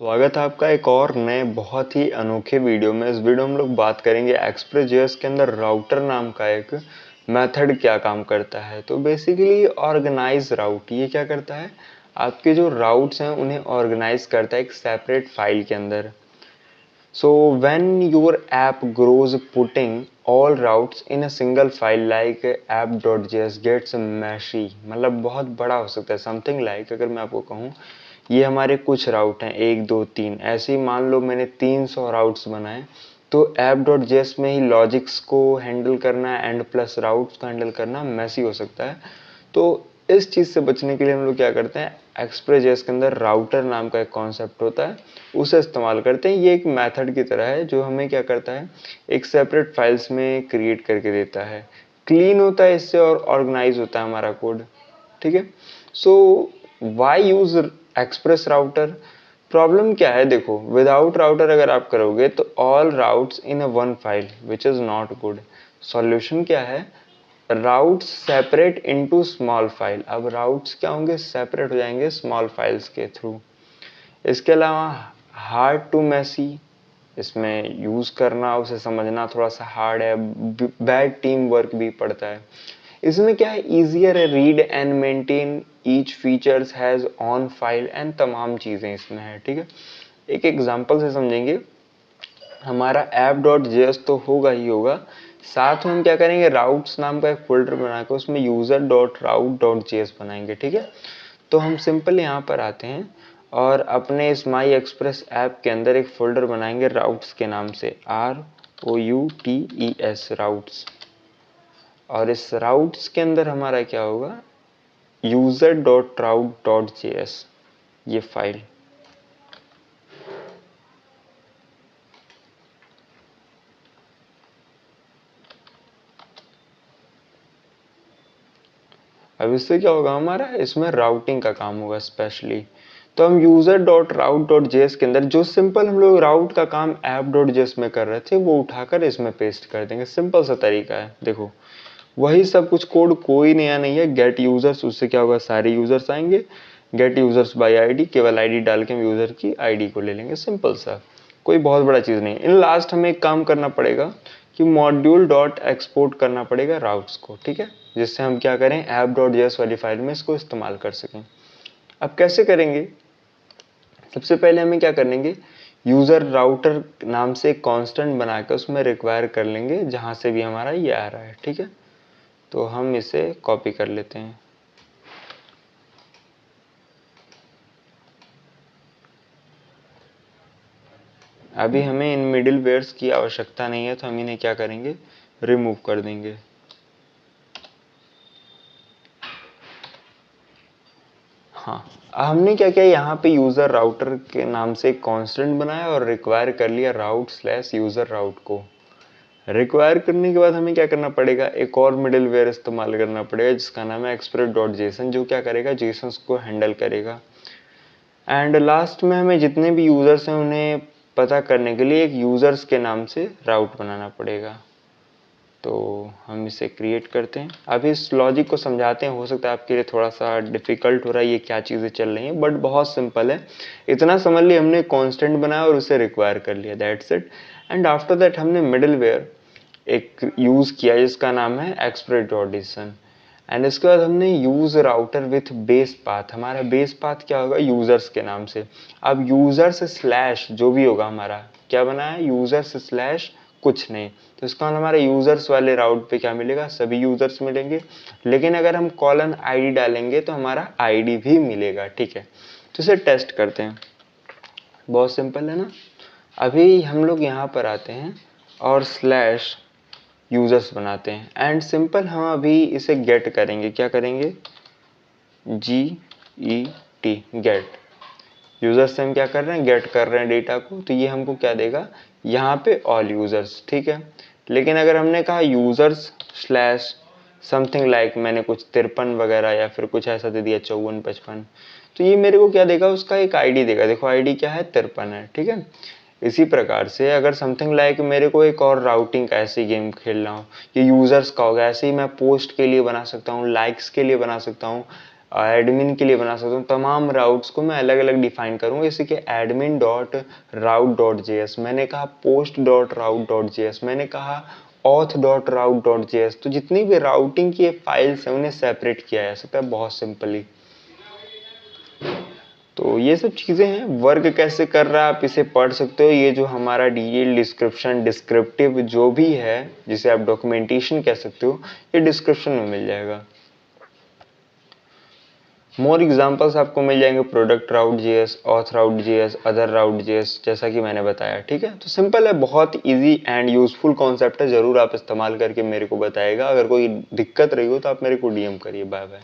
स्वागत है आपका एक और नए बहुत ही अनोखे वीडियो में। इस वीडियो में हम लोग बात करेंगे एक्सप्रेस.जेएस के अंदर राउटर नाम का एक मेथड क्या काम करता है। तो बेसिकली ऑर्गेनाइज राउट ये क्या करता है, आपके जो राउट्स हैं उन्हें ऑर्गेनाइज करता है एक सेपरेट फाइल के अंदर। So when your app grows, putting all routes in a single file like app.js gets messy, मतलब बहुत बड़ा हो सकता है। समथिंग लाइक अगर मैं आपको कहूँ ये हमारे कुछ राउट हैं 1 2 3, ऐसे ही मान लो मैंने 300 राउट्स बनाए, तो app.js में ही लॉजिक्स को हैंडल करना एंड प्लस राउट्स को हैंडल करना मैसी हो सकता है। तो इस चीज़ से बचने के लिए हम लोग क्या करते हैं, एक्सप्रेस.जेएस के अंदर राउटर नाम का एक कॉन्सेप्ट होता है, उसे इस्तेमाल करते हैं। ये एक मेथड की तरह है जो हमें क्या करता है, एक सेपरेट फाइल्स में क्रिएट करके देता है। क्लीन होता है इससे और ऑर्गेनाइज होता है हमारा कोड। ठीक है। So why use express router. Problem क्या है, देखो विदाउट राउटर अगर आप करोगे तो all routes in a one file which is not good. Solution क्या है, routes separate into small file. अब राउट्स क्या होंगे, सेपरेट हो जाएंगे स्मॉल फाइल्स के थ्रू। इसके अलावा हार्ड टू मैसी, इसमें यूज करना उसे समझना थोड़ा सा हार्ड है, बैड टीम वर्क भी पड़ता है। इसमें क्या है, इजियर है read and maintain each features has on file and तमाम चीजें इसमें है। ठीक है, एक एग्जांपल से समझेंगे। हमारा app.js तो होगा ही होगा, साथ में हम क्या करेंगे, राउट्स नाम का एक फोल्डर बनाकर उसमें user.route.js बनाएंगे। ठीक है, तो हम सिंपल यहाँ पर आते हैं और अपने इस माई एक्सप्रेस ऐप के अंदर एक फोल्डर बनाएंगे राउट्स के नाम से, ROUTES राउट्स। और इस राउट्स के अंदर हमारा क्या होगा, user.route.js ये फाइल। अब इससे क्या होगा, हमारा इसमें राउटिंग का काम होगा स्पेशली। तो हम user.route.js के अंदर जो सिंपल हम लोग राउट का काम app.js में कर रहे थे वो उठाकर इसमें पेस्ट कर देंगे। सिंपल सा तरीका है, देखो वही सब कुछ कोड, कोई नया नहीं है। गेट यूजर्स, उससे क्या होगा, सारे यूजर्स आएंगे। गेट यूजर्स बाय आईडी, केवल आईडी डाल के हम यूजर की आईडी को ले लेंगे। सिंपल सा, कोई बहुत बड़ा चीज नहीं। इन लास्ट हमें एक काम करना पड़ेगा कि मॉड्यूल डॉट एक्सपोर्ट करना पड़ेगा राउट्स को। ठीक है, जिससे हम क्या करें, app.js वाली फाइल में इसको इस्तेमाल कर सकें। अब कैसे करेंगे, सबसे पहले हमें क्या करेंगे, यूजर राउटर नाम से एक कांस्टेंट बनाकर उसमें रिक्वायर कर लेंगे जहां से भी हमारा ये आ रहा है। ठीक है, तो हम इसे कॉपी कर लेते हैं। अभी हमें इन मिडिल वेयर्स की आवश्यकता नहीं है, तो हम इन्हें क्या करेंगे, रिमूव कर देंगे। हाँ, हमने क्या किया, यहाँ पे यूजर राउटर के नाम से एक कांस्टेंट बनाया और रिक्वायर कर लिया राउट स्लैश यूजर राउट को। रिक्वायर करने के बाद हमें क्या करना पड़ेगा, एक और मिडिल वेयर इस्तेमाल करना पड़ेगा जिसका नाम है express.json, जो क्या करेगा, जेसन्स को हैंडल करेगा। एंड लास्ट में हमें जितने भी यूजर्स हैं उन्हें पता करने के लिए एक यूजर्स के नाम से राउट बनाना पड़ेगा। तो हम इसे क्रिएट करते हैं। अभी इस लॉजिक को समझाते हैं, हो सकता है आपके लिए थोड़ा सा डिफिकल्ट हो रहा है, ये क्या चीज़ें चल रही हैं, बट बहुत सिंपल है। इतना समझ लिया, हमने कांस्टेंट बनाया और उसे रिक्वायर कर लिया, that's it. And after that हमने मिडिल वेयर एक यूज़ किया जिसका नाम है एक्सप्रेस.json। एंड इसके बाद हमने use router with base path. हमारा बेस पाथ क्या होगा, यूजर्स के नाम से। अब यूजर्स स्लैश जो भी होगा, हमारा क्या बना है, यूजर्स स्लैश कुछ नहीं, तो इसका मतलब हमारे यूजर्स वाले राउट पे क्या मिलेगा, सभी यूजर्स मिलेंगे। लेकिन अगर हम कॉलन आईडी डालेंगे तो हमारा आईडी भी मिलेगा। ठीक है, तो इसे टेस्ट करते हैं। बहुत सिंपल है ना। अभी हम लोग यहाँ पर आते हैं और स्लैश यूजर्स बनाते हैं एंड सिंपल हम अभी इसे गेट करेंगे। क्या करेंगे, GET गेट। यूजर से हम क्या कर रहे हैं, गेट कर रहे हैं डेटा को, तो ये हमको क्या देगा, यहाँ पे ऑल यूजर्स। ठीक है, लेकिन अगर हमने कहा यूजर्स स्लैश समथिंग लाइक, मैंने कुछ 53 वगैरह या फिर कुछ ऐसा दे दिया 54 55, तो ये मेरे को क्या देगा, उसका एक आईडी देगा। देखो आईडी क्या है, 53 है। ठीक है, इसी प्रकार से अगर समथिंग लाइक मेरे को एक और राउटिंग का ऐसी गेम खेल रहा हूँ, ये यूजर्स का होगा, ऐसे ही मैं पोस्ट के लिए बना सकता हूँ, लाइक्स के लिए बना सकता हूँ, एडमिन के लिए बना सकता हूँ। तमाम राउट्स को मैं अलग अलग डिफाइन करूँगा, जैसे कि एडमिन डॉट राउट डॉट जेएस, मैंने कहा पोस्ट डॉट राउट डॉट जेएस, मैंने कहा ऑथ डॉट राउट डॉट जेएस। तो जितनी भी राउटिंग की फाइल्स हैं उन्हें सेपरेट किया जा सकता है बहुत सिंपली। तो ये सब चीज़ें हैं। वर्क कैसे कर रहा है आप इसे पढ़ सकते हो। ये जो हमारा डिटेल डिस्क्रिप्शन डिस्क्रिप्टिव जो भी है, जिसे आप डॉक्यूमेंटेशन कह सकते हो, ये डिस्क्रिप्शन में मिल जाएगा। मोर एग्जांपल्स आपको मिल जाएंगे, प्रोडक्ट राउट जेएस, ऑथ राउट जेएस, अदर राउट जेएस, जैसा कि मैंने बताया। ठीक है, तो सिंपल है, बहुत इजी एंड यूजफुल कॉन्सेप्ट है। जरूर आप इस्तेमाल करके मेरे को बताएगा। अगर कोई दिक्कत रही हो तो आप मेरे को डीएम करिए। Bye bye.